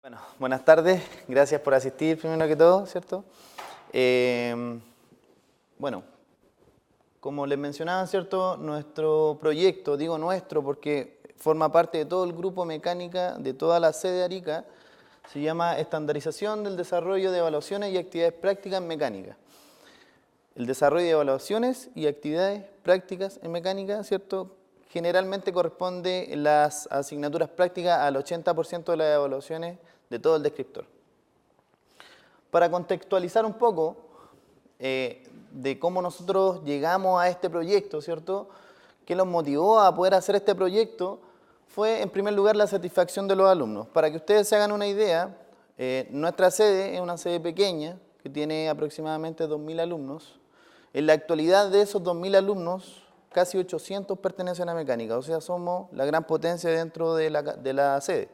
Bueno, buenas tardes, gracias por asistir primero que todo, ¿cierto? Bueno, como les mencionaba, ¿cierto? Nuestro proyecto, digo nuestro porque forma parte de todo el grupo mecánica de toda la sede de Arica, se llama Estandarización del Desarrollo de Evaluaciones y Actividades Prácticas en Mecánica. El desarrollo de evaluaciones y actividades prácticas en mecánica, ¿cierto? Generalmente corresponde las asignaturas prácticas al 80% de las evaluaciones de todo el descriptor. Para contextualizar un poco de cómo nosotros llegamos a este proyecto, ¿cierto? ¿Qué nos motivó a poder hacer este proyecto? Fue, en primer lugar, la satisfacción de los alumnos. Para que ustedes se hagan una idea, nuestra sede es una sede pequeña que tiene aproximadamente 2.000 alumnos. En la actualidad, de esos 2.000 alumnos, casi 800 pertenecen a mecánica, o sea, somos la gran potencia dentro de la sede.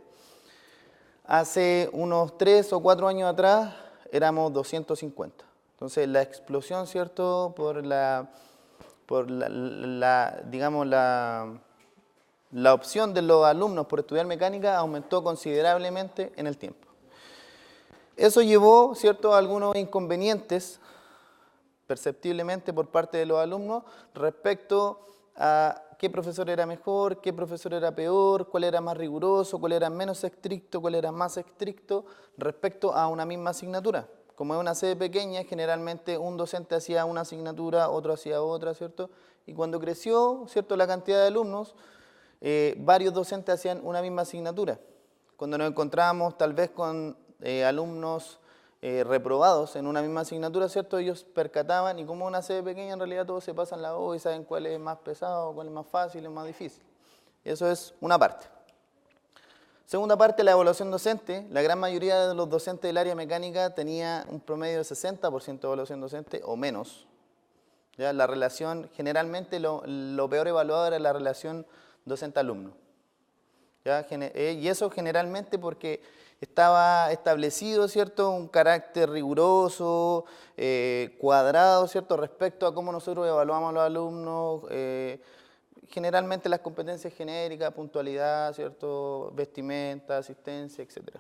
Hace unos 3 o 4 años atrás éramos 250. Entonces, la explosión, ¿cierto?, digamos, la opción de los alumnos por estudiar mecánica aumentó considerablemente en el tiempo. Eso llevó, ¿cierto?, a algunos inconvenientes perceptiblemente por parte de los alumnos respecto a qué profesor era mejor, qué profesor era peor, cuál era más riguroso, cuál era menos estricto, cuál era más estricto respecto a una misma asignatura. Como es una sede pequeña, generalmente un docente hacía una asignatura, otro hacía otra, ¿cierto? Y cuando creció, ¿cierto?, la cantidad de alumnos, varios docentes hacían una misma asignatura. Cuando nos encontrábamos tal vez con alumnos reprobados en una misma asignatura, ¿cierto? Ellos percataban, y como una sede pequeña, en realidad todos se pasan la hoja y saben cuál es más pesado, cuál es más fácil, es más difícil. Eso es una parte. Segunda parte, la evaluación docente. La gran mayoría de los docentes del área mecánica tenía un promedio de 60% de evaluación docente o menos. ¿Ya? La relación, generalmente lo peor evaluado era la relación docente-alumno. Y eso generalmente porque estaba establecido, ¿cierto?, un carácter riguroso, cuadrado, ¿cierto?, respecto a cómo nosotros evaluamos a los alumnos, generalmente las competencias genéricas, puntualidad, ¿cierto?, vestimenta, asistencia, etc.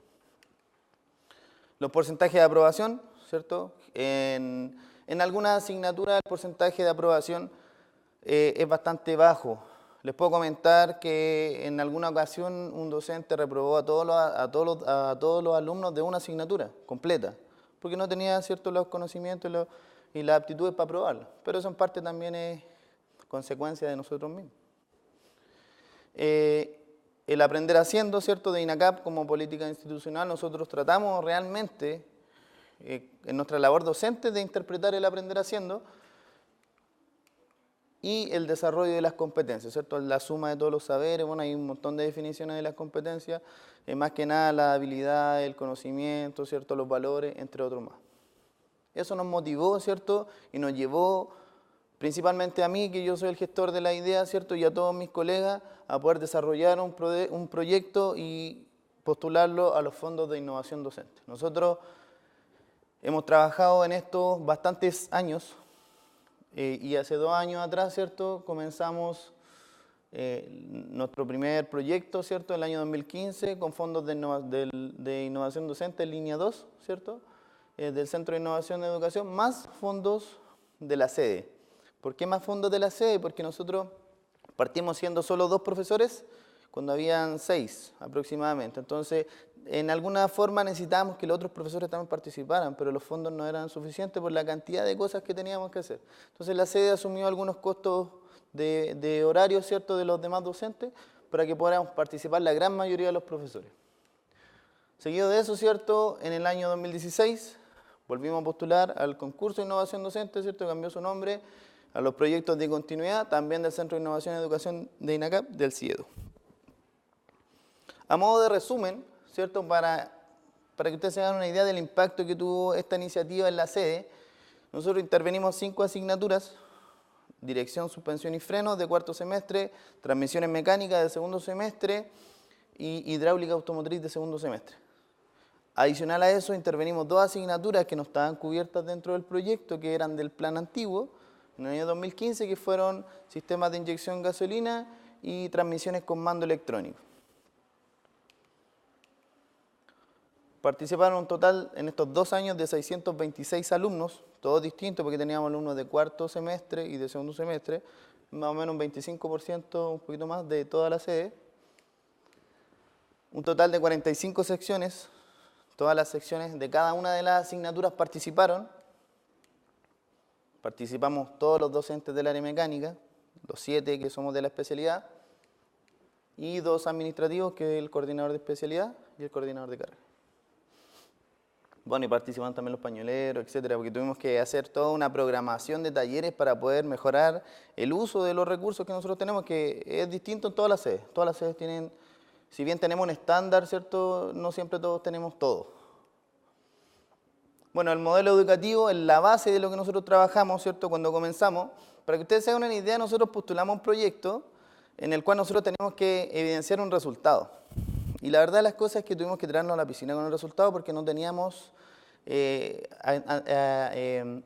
Los porcentajes de aprobación, ¿cierto? En algunas asignaturas el porcentaje de aprobación es bastante bajo. Les puedo comentar que en alguna ocasión un docente reprobó a todos los alumnos de una asignatura completa, porque no tenía, ¿cierto?, los conocimientos y las aptitudes para aprobarlo. Pero eso en parte también es consecuencia de nosotros mismos. El aprender haciendo, ¿cierto?, de INACAP como política institucional, nosotros tratamos realmente en nuestra labor docente de interpretar el aprender haciendo y el desarrollo de las competencias, ¿cierto? La suma de todos los saberes, bueno, hay un montón de definiciones de las competencias, más que nada la habilidad, el conocimiento, ¿cierto?, los valores, entre otros más. Eso nos motivó, ¿cierto?, y nos llevó principalmente a mí, que yo soy el gestor de la idea, ¿cierto?, y a todos mis colegas, a poder desarrollar un proyecto y postularlo a los fondos de innovación docente. Nosotros hemos trabajado en esto bastantes años, y hace 2 años atrás, ¿cierto?, comenzamos nuestro primer proyecto, ¿cierto?, el año 2015, con fondos de innovación docente en línea 2, ¿cierto?, del Centro de Innovación de Educación, más fondos de la sede. ¿Por qué más fondos de la sede? Porque nosotros partimos siendo solo 2 profesores cuando habían 6 aproximadamente. Entonces, en alguna forma necesitábamos que los otros profesores también participaran, pero los fondos no eran suficientes por la cantidad de cosas que teníamos que hacer. Entonces, la sede asumió algunos costos de horario, ¿cierto?, de los demás docentes para que podamos participar la gran mayoría de los profesores. Seguido de eso, ¿cierto?, en el año 2016 volvimos a postular al concurso de innovación docente, ¿cierto?, cambió su nombre, a los proyectos de continuidad, también del Centro de Innovación y Educación de INACAP, del CIEDU. A modo de resumen, ¿cierto?, para que ustedes se hagan una idea del impacto que tuvo esta iniciativa en la sede, nosotros intervenimos 5 asignaturas: dirección, suspensión y frenos de 4º semestre, transmisiones mecánicas de 2º semestre y hidráulica automotriz de 2º semestre. Adicional a eso, intervenimos 2 asignaturas que no estaban cubiertas dentro del proyecto, que eran del plan antiguo, en el año 2015, que fueron sistemas de inyección de gasolina y transmisiones con mando electrónico. Participaron un total en estos 2 años de 626 alumnos, todos distintos porque teníamos alumnos de cuarto semestre y de segundo semestre, más o menos un 25%, un poquito más de toda la sede. Un total de 45 secciones, todas las secciones de cada una de las asignaturas participaron. Participamos todos los docentes del área mecánica, los 7 que somos de la especialidad, y 2 administrativos, que es el coordinador de especialidad y el coordinador de carrera. Bueno, y participan también los pañueleros, etcétera, porque tuvimos que hacer toda una programación de talleres para poder mejorar el uso de los recursos que nosotros tenemos, que es distinto en todas las sedes. Todas las sedes tienen, si bien tenemos un estándar, ¿cierto?, no siempre todos tenemos todo. Bueno, el modelo educativo es la base de lo que nosotros trabajamos, ¿cierto?, cuando comenzamos. Para que ustedes se hagan una idea, nosotros postulamos un proyecto en el cual nosotros tenemos que evidenciar un resultado. Y la verdad de las cosas es que tuvimos que tirarnos a la piscina con el resultado porque no teníamos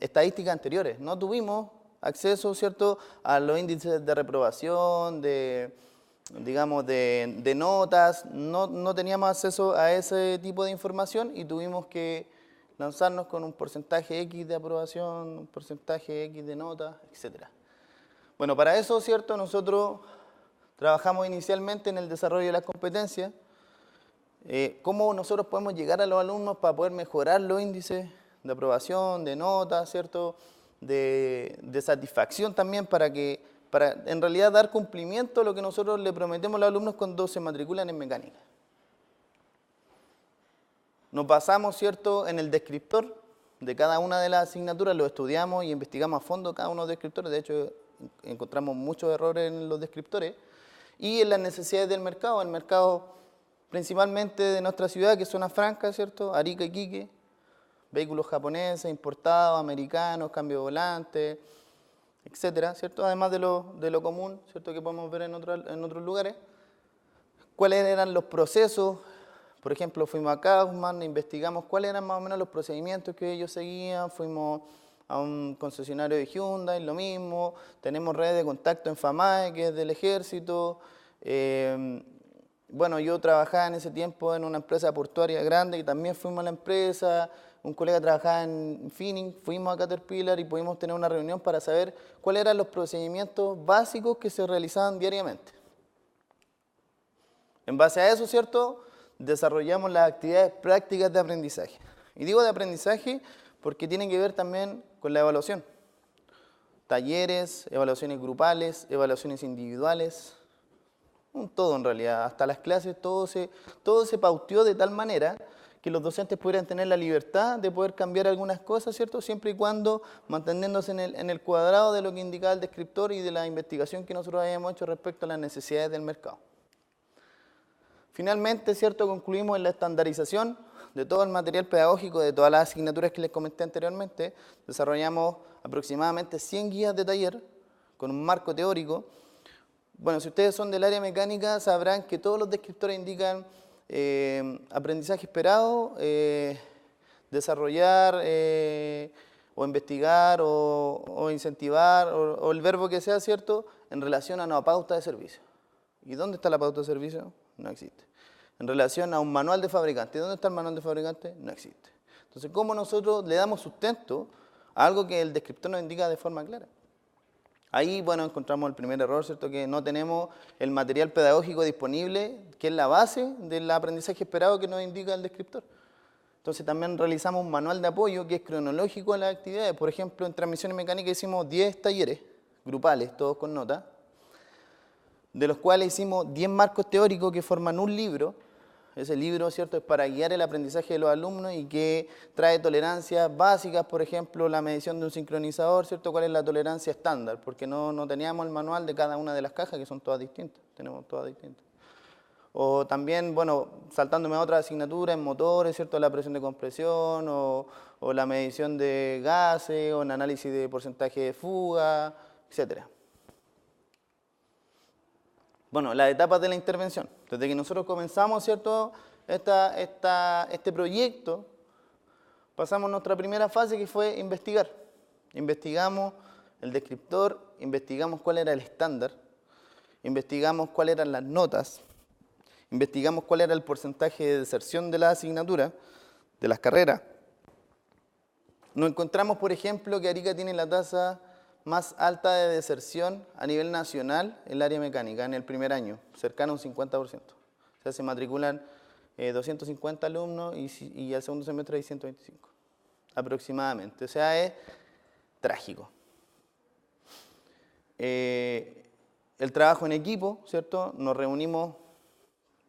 estadísticas anteriores. No tuvimos acceso, ¿cierto?, a los índices de reprobación, digamos, de notas. No teníamos acceso a ese tipo de información y tuvimos que lanzarnos con un porcentaje X de aprobación, un porcentaje X de notas, etc. Bueno, para eso, ¿cierto?, nosotros trabajamos inicialmente en el desarrollo de las competencias, cómo nosotros podemos llegar a los alumnos para poder mejorar los índices de aprobación, de notas, ¿cierto?, de satisfacción también, para en realidad dar cumplimiento a lo que nosotros le prometemos a los alumnos cuando se matriculan en mecánica. Nos basamos, ¿cierto?, en el descriptor de cada una de las asignaturas, lo estudiamos y investigamos a fondo cada uno de los descriptores. De hecho, encontramos muchos errores en los descriptores y en las necesidades del mercado. El mercado principalmente de nuestra ciudad, que es zona franca, ¿cierto?, Arica, Iquique, vehículos japoneses, importados, americanos, cambio de volante, etcétera, ¿cierto?, además de lo común, ¿cierto?, que podemos ver en otros lugares. ¿Cuáles eran los procesos? Por ejemplo, fuimos a Kaufman, investigamos cuáles eran más o menos los procedimientos que ellos seguían, fuimos a un concesionario de Hyundai, lo mismo, tenemos redes de contacto en FAMAE, que es del ejército. Bueno, yo trabajaba en ese tiempo en una empresa portuaria grande y también fuimos a la empresa, un colega trabajaba en Finning, fuimos a Caterpillar y pudimos tener una reunión para saber cuáles eran los procedimientos básicos que se realizaban diariamente. En base a eso, ¿cierto?, desarrollamos las actividades prácticas de aprendizaje. Y digo de aprendizaje porque tienen que ver también con la evaluación. Talleres, evaluaciones grupales, evaluaciones individuales, un todo en realidad. Hasta las clases todo se pauteó de tal manera que los docentes pudieran tener la libertad de poder cambiar algunas cosas, ¿cierto?, siempre y cuando manteniéndose en el cuadrado de lo que indicaba el descriptor y de la investigación que nosotros habíamos hecho respecto a las necesidades del mercado. Finalmente, ¿cierto?, concluimos en la estandarización de todo el material pedagógico, de todas las asignaturas que les comenté anteriormente. Desarrollamos aproximadamente 100 guías de taller con un marco teórico. Bueno, si ustedes son del área mecánica, sabrán que todos los descriptores indican aprendizaje esperado, desarrollar o investigar o incentivar, o el verbo que sea, ¿cierto?, en relación a una pauta de servicio. ¿Y dónde está la pauta de servicio? No existe. En relación a un manual de fabricante, ¿dónde está el manual de fabricante? No existe. Entonces, ¿cómo nosotros le damos sustento a algo que el descriptor nos indica de forma clara? Ahí, bueno, encontramos el primer error, ¿cierto?, que no tenemos el material pedagógico disponible, que es la base del aprendizaje esperado que nos indica el descriptor. Entonces, también realizamos un manual de apoyo que es cronológico a las actividades. Por ejemplo, en transmisiones mecánicas hicimos 10 talleres grupales, todos con nota, de los cuales hicimos 10 marcos teóricos que forman un libro. Ese libro, ¿cierto?, es para guiar el aprendizaje de los alumnos y que trae tolerancias básicas, por ejemplo, la medición de un sincronizador, ¿cierto?, cuál es la tolerancia estándar, porque no teníamos el manual de cada una de las cajas, que son todas distintas, tenemos todas distintas. O también, bueno, saltándome a otras asignaturas, en motores, ¿cierto?, la presión de compresión, o la medición de gases, o el análisis de porcentaje de fuga, etcétera. Bueno, las etapas de la intervención. Desde que nosotros comenzamos, ¿cierto?, este proyecto, pasamos nuestra primera fase, que fue investigar. Investigamos el descriptor, investigamos cuál era el estándar, investigamos cuáles eran las notas, investigamos cuál era el porcentaje de deserción de la asignatura, de las carreras, nos encontramos, por ejemplo, que Arica tiene la tasa más alta de deserción a nivel nacional en el área mecánica en el primer año, cercano a un 50%. O sea, se matriculan 250 alumnos y al segundo semestre hay 125, aproximadamente. O sea, es trágico. El trabajo en equipo, ¿cierto? Nos reunimos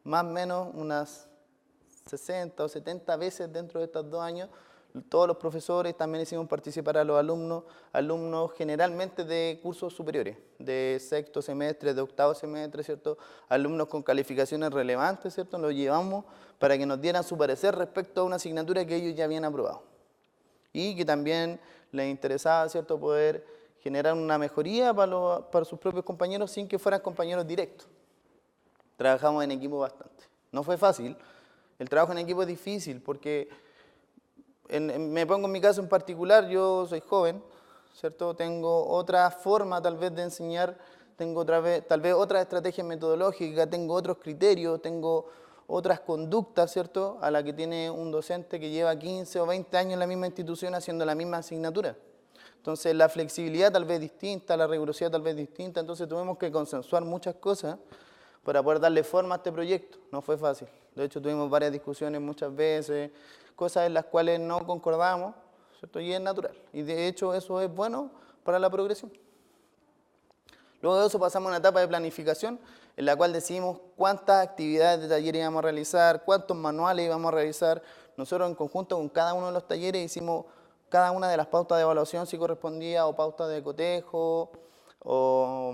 más o menos unas 60 o 70 veces dentro de estos 2 años. Todos los profesores también hicimos participar a los alumnos generalmente de cursos superiores, de sexto semestre, de octavo semestre, ¿cierto? Alumnos con calificaciones relevantes, ¿cierto? Los llevamos para que nos dieran su parecer respecto a una asignatura que ellos ya habían aprobado. Y que también les interesaba, ¿cierto?, poder generar una mejoría para sus propios compañeros sin que fueran compañeros directos. Trabajamos en equipo bastante. No fue fácil. El trabajo en equipo es difícil porque, me pongo en mi caso en particular, yo soy joven, ¿cierto? Tengo otra forma tal vez de enseñar, tengo tal vez otras estrategias metodológicas, tengo otros criterios, tengo otras conductas, ¿cierto?, a la que tiene un docente que lleva 15 o 20 años en la misma institución haciendo la misma asignatura. Entonces la flexibilidad tal vez distinta, la rigurosidad tal vez distinta, entonces tuvimos que consensuar muchas cosas para poder darle forma a este proyecto. No fue fácil. De hecho, tuvimos varias discusiones muchas veces, cosas en las cuales no concordamos, ¿cierto? Y es natural. Y de hecho eso es bueno para la progresión. Luego de eso pasamos a una etapa de planificación en la cual decidimos cuántas actividades de taller íbamos a realizar, cuántos manuales íbamos a realizar. Nosotros en conjunto con cada uno de los talleres hicimos cada una de las pautas de evaluación si correspondía, o pautas de cotejo, o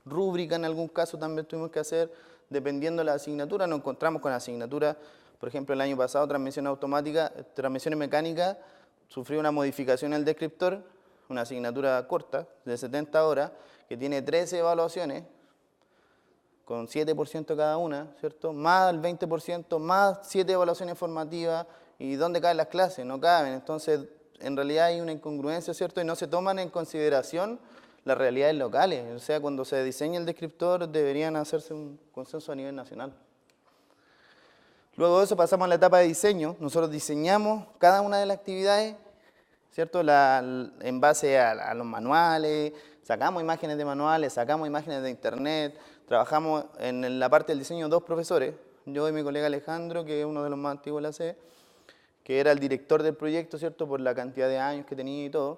rúbrica en algún caso también tuvimos que hacer, dependiendo de la asignatura. Nos encontramos con asignaturas, por ejemplo, el año pasado, transmisiones mecánicas, sufrió una modificación en el descriptor, una asignatura corta, de 70 horas, que tiene 13 evaluaciones, con 7% cada una, ¿cierto? Más el 20%, más 7 evaluaciones formativas. ¿Y dónde caen las clases? No caben. Entonces, en realidad hay una incongruencia, ¿cierto? Y no se toman en consideración las realidades locales. O sea, cuando se diseña el descriptor, deberían hacerse un consenso a nivel nacional. Luego de eso pasamos a la etapa de diseño. Nosotros diseñamos cada una de las actividades, ¿cierto? En base a los manuales, sacamos imágenes de manuales, sacamos imágenes de internet, trabajamos en la parte del diseño 2 profesores, yo y mi colega Alejandro, que es uno de los más antiguos de la sede, que era el director del proyecto, ¿cierto?, por la cantidad de años que tenía y todo.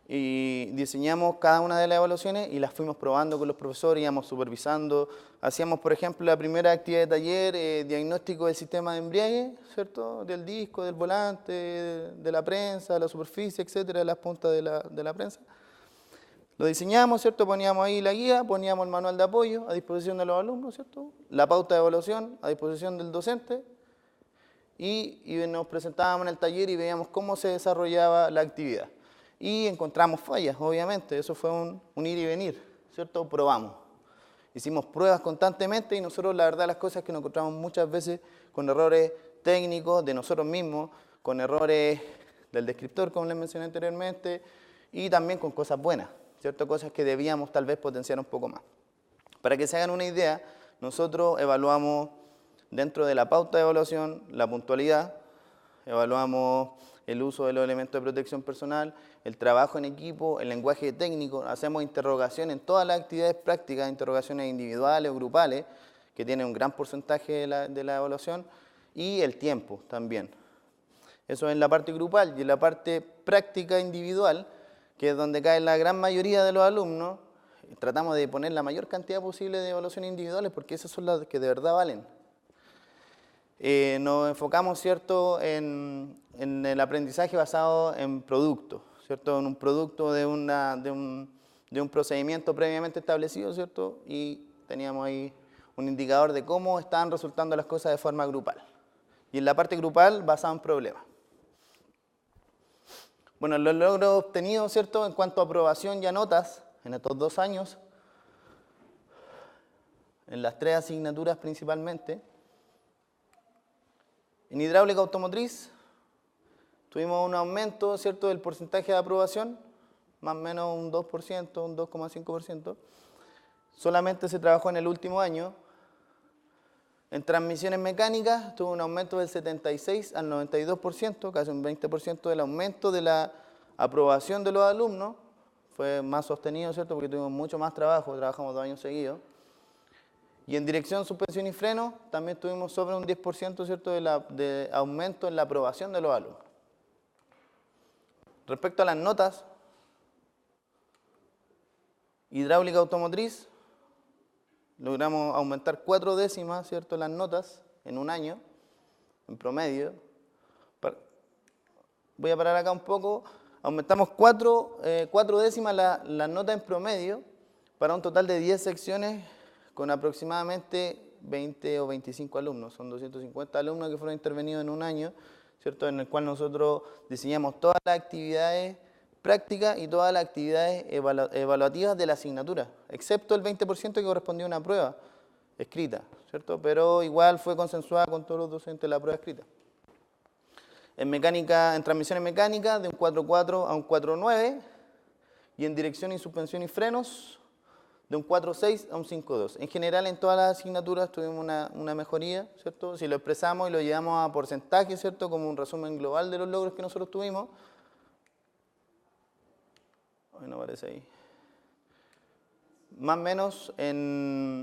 Y diseñamos cada una de las evaluaciones y las fuimos probando con los profesores, íbamos supervisando. Hacíamos, por ejemplo, la primera actividad de taller, diagnóstico del sistema de embriague, ¿cierto?, del disco, del volante, de la prensa, de la superficie, etcétera, de las puntas de la prensa. Lo diseñamos, ¿cierto?, poníamos ahí la guía, poníamos el manual de apoyo a disposición de los alumnos, ¿cierto?, la pauta de evaluación a disposición del docente, y nos presentábamos en el taller y veíamos cómo se desarrollaba la actividad. Y encontramos fallas, obviamente, eso fue un ir y venir, ¿cierto? Probamos. Hicimos pruebas constantemente y nosotros, la verdad, las cosas es que nos encontramos muchas veces con errores técnicos de nosotros mismos, con errores del descriptor, como les mencioné anteriormente, y también con cosas buenas, ¿cierto? Cosas que debíamos tal vez potenciar un poco más. Para que se hagan una idea, nosotros evaluamos dentro de la pauta de evaluación la puntualidad, evaluamos el uso de los elementos de protección personal, el trabajo en equipo, el lenguaje técnico, hacemos interrogaciones en todas las actividades prácticas, interrogaciones individuales o grupales, que tienen un gran porcentaje de la evaluación, y el tiempo también. Eso es en la parte grupal, y en la parte práctica individual, que es donde cae la gran mayoría de los alumnos, tratamos de poner la mayor cantidad posible de evaluaciones individuales, porque esas son las que de verdad valen. Nos enfocamos, ¿cierto?, en el aprendizaje basado en productos, ¿cierto?, en un producto de un procedimiento previamente establecido, ¿cierto?, y teníamos ahí un indicador de cómo estaban resultando las cosas de forma grupal. Y en la parte grupal, basado en problemas. Bueno, los logros obtenidos, ¿cierto?, en cuanto a aprobación y a notas, en estos 2 años, en las 3 asignaturas principalmente. En hidráulica automotriz tuvimos un aumento, ¿cierto?, del porcentaje de aprobación, más o menos un 2%, un 2,5%. Solamente se trabajó en el último año. En transmisiones mecánicas tuvo un aumento del 76 al 92%, casi un 20% del aumento de la aprobación de los alumnos. Fue más sostenido, ¿cierto? Porque tuvimos mucho más trabajo, trabajamos 2 años seguidos. Y en dirección, suspensión y freno también tuvimos sobre un 10%, ¿cierto?, de aumento en la aprobación de los alumnos. Respecto a las notas, hidráulica automotriz, logramos aumentar 4 décimas, ¿cierto?, las notas en un año, en promedio. Voy a parar acá un poco. Aumentamos 4 décimas las notas en promedio para un total de 10 secciones con aproximadamente 20 o 25 alumnos. Son 250 alumnos que fueron intervenidos en un año, ¿cierto?, en el cual nosotros diseñamos todas las actividades prácticas y todas las actividades evaluativas de la asignatura, excepto el 20% que correspondía a una prueba escrita, ¿cierto? Pero igual fue consensuada con todos los docentes la prueba escrita. En mecánica, en transmisiones mecánicas, de un 4.4 a un 4.9, y en dirección y suspensión y frenos, de un 4.6 a un 5.2. En general, en todas las asignaturas tuvimos una mejoría, ¿cierto? Si lo expresamos y lo llevamos a porcentaje, ¿cierto?, como un resumen global de los logros que nosotros tuvimos. Ay, no aparece ahí. Más o menos en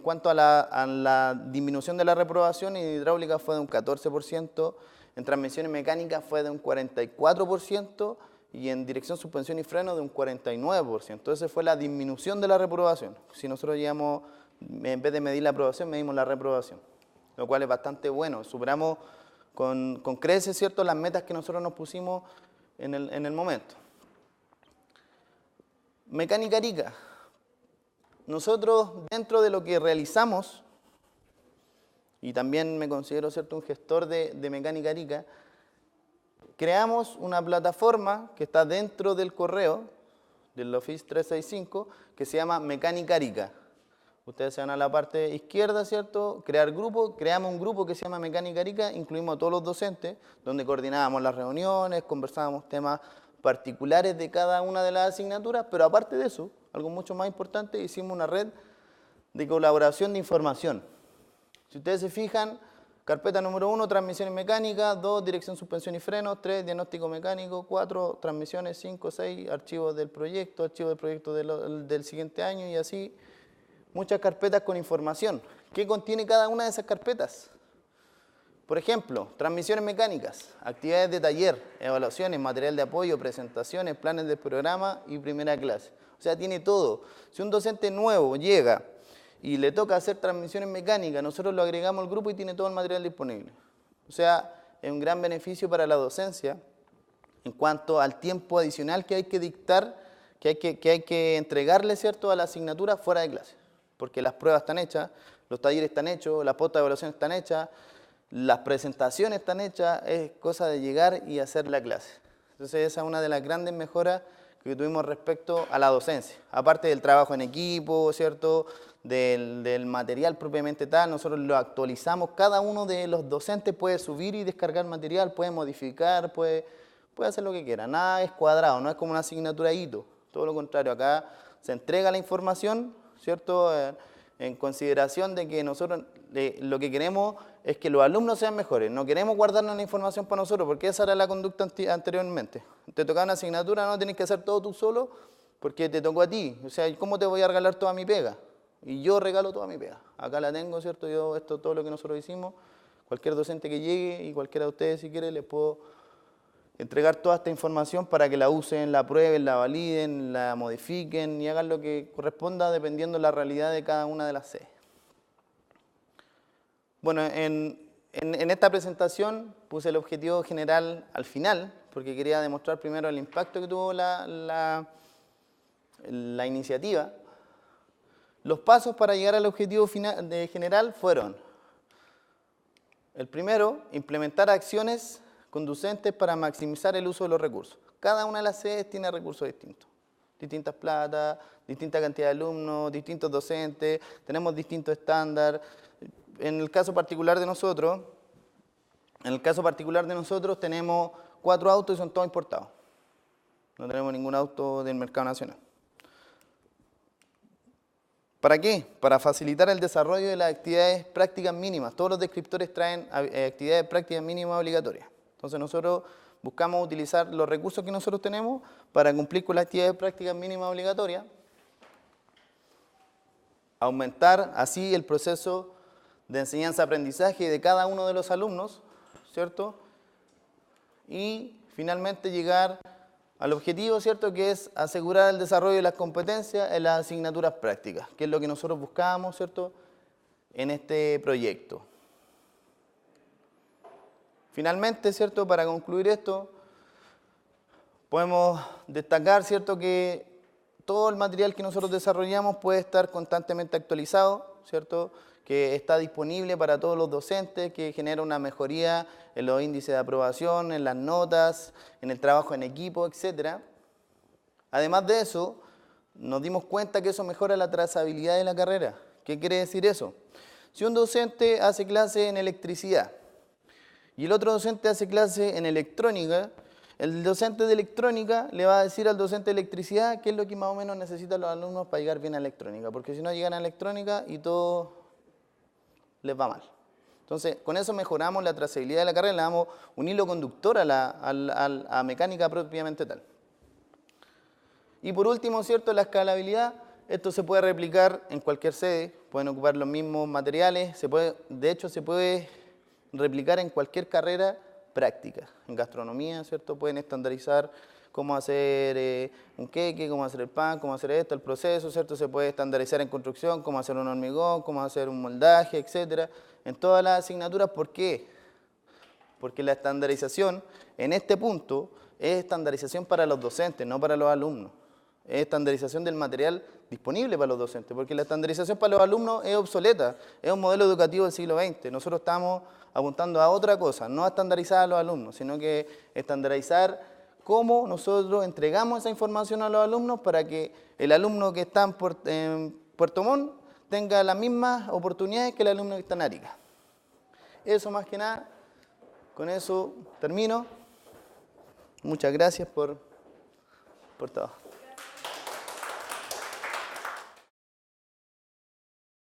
cuanto a la disminución de la reprobación, en hidráulica fue de un 14%, en transmisiones mecánicas fue de un 44%, y en dirección, suspensión y freno de un 49%. Entonces fue la disminución de la reprobación. Si nosotros llevamos, en vez de medir la aprobación, medimos la reprobación, lo cual es bastante bueno. Superamos con creces, ¿cierto?, las metas que nosotros nos pusimos en el momento. Mecánica Arica. Nosotros, dentro de lo que realizamos, y también me considero, ¿cierto?, un gestor de Mecánica Arica, creamos una plataforma que está dentro del correo del Office 365 que se llama Mecánica Arica. Ustedes se van a la parte izquierda, ¿cierto?, crear grupo. Creamos un grupo que se llama Mecánica Arica, incluimos a todos los docentes, donde coordinábamos las reuniones, conversábamos temas particulares de cada una de las asignaturas, pero aparte de eso, algo mucho más importante, hicimos una red de colaboración de información. Si ustedes se fijan, carpeta número 1, transmisiones mecánicas; 2, dirección, suspensión y frenos; 3, diagnóstico mecánico; 4, transmisiones; 5, 6, archivos del proyecto del siguiente año, y así muchas carpetas con información. ¿Qué contiene cada una de esas carpetas? Por ejemplo, transmisiones mecánicas, actividades de taller, evaluaciones, material de apoyo, presentaciones, planes de programa y primera clase. O sea, tiene todo. Si un docente nuevo llega y le toca hacer transmisiones mecánicas, nosotros lo agregamos al grupo y tiene todo el material disponible. O sea, es un gran beneficio para la docencia en cuanto al tiempo adicional que hay que dictar, que hay que entregarle, ¿cierto?, a la asignatura fuera de clase. Porque las pruebas están hechas, los talleres están hechos, las postas de evaluación están hechas, las presentaciones están hechas, es cosa de llegar y hacer la clase. Entonces esa es una de las grandes mejoras que tuvimos respecto a la docencia. Aparte del trabajo en equipo, ¿cierto?, del material propiamente tal, nosotros lo actualizamos. Cada uno de los docentes puede subir y descargar material, puede modificar, puede hacer lo que quiera. Nada es cuadrado, no es como una asignatura hito. Todo lo contrario, acá se entrega la información, ¿cierto?, en consideración de que nosotros lo que queremos es que los alumnos sean mejores. No queremos guardarnos la información para nosotros, porque esa era la conducta anteriormente. Te tocaba una asignatura, no tienes que hacer todo tú solo, porque te tocó a ti. O sea, ¿cómo te voy a regalar toda mi pega? Y yo regalo toda mi pega. Acá la tengo, ¿cierto? Todo lo que nosotros hicimos, cualquier docente que llegue y cualquiera de ustedes, si quiere, les puedo entregar toda esta información para que la usen, la prueben, la validen, la modifiquen y hagan lo que corresponda dependiendo de la realidad de cada una de las sedes. Bueno, en esta presentación puse el objetivo general al final, porque quería demostrar primero el impacto que tuvo la iniciativa. Los pasos para llegar al objetivo general fueron: el primero, implementar acciones conducentes para maximizar el uso de los recursos. Cada una de las sedes tiene recursos distintos. Distintas platas, distinta cantidad de alumnos, distintos docentes, tenemos distintos estándares. En el caso particular de nosotros tenemos 4 autos y son todos importados. No tenemos ningún auto del mercado nacional. ¿Para qué? Para facilitar el desarrollo de las actividades prácticas mínimas. Todos los descriptores traen actividades prácticas mínimas obligatorias. Entonces nosotros buscamos utilizar los recursos que nosotros tenemos para cumplir con las actividades prácticas mínimas obligatorias, aumentar así el proceso de enseñanza-aprendizaje de cada uno de los alumnos, ¿cierto? Y finalmente llegar al objetivo, ¿cierto?, que es asegurar el desarrollo de las competencias en las asignaturas prácticas, que es lo que nosotros buscábamos, ¿cierto?, en este proyecto. Finalmente, ¿cierto?, para concluir esto, podemos destacar, ¿cierto?, que todo el material que nosotros desarrollamos puede estar constantemente actualizado, ¿cierto?, que está disponible para todos los docentes, que genera una mejoría en los índices de aprobación, en las notas, en el trabajo en equipo, etc. Además de eso, nos dimos cuenta que eso mejora la trazabilidad de la carrera. ¿Qué quiere decir eso? Si un docente hace clase en electricidad y el otro docente hace clase en electrónica, el docente de electrónica le va a decir al docente de electricidad qué es lo que más o menos necesitan los alumnos para llegar bien a electrónica, porque si no llegan a electrónica y todo les va mal. Entonces, con eso mejoramos la trazabilidad de la carrera, le damos un hilo conductor a la mecánica propiamente tal. Y por último, ¿cierto?, la escalabilidad. Esto se puede replicar en cualquier sede, pueden ocupar los mismos materiales, de hecho se puede replicar en cualquier carrera práctica. En gastronomía, ¿cierto?, pueden estandarizar cómo hacer un queque, cómo hacer el pan, cómo hacer esto, el proceso, ¿cierto? Se puede estandarizar en construcción, cómo hacer un hormigón, cómo hacer un moldaje, etc. En todas las asignaturas, ¿por qué? Porque la estandarización en este punto es estandarización para los docentes, no para los alumnos. Es estandarización del material disponible para los docentes, porque la estandarización para los alumnos es obsoleta, es un modelo educativo del siglo XX. Nosotros estamos apuntando a otra cosa, no a estandarizar a los alumnos, sino que estandarizar cómo nosotros entregamos esa información a los alumnos para que el alumno que está en Puerto Montt tenga las mismas oportunidades que el alumno que está en Arica. Eso más que nada, con eso termino. Muchas gracias por todo.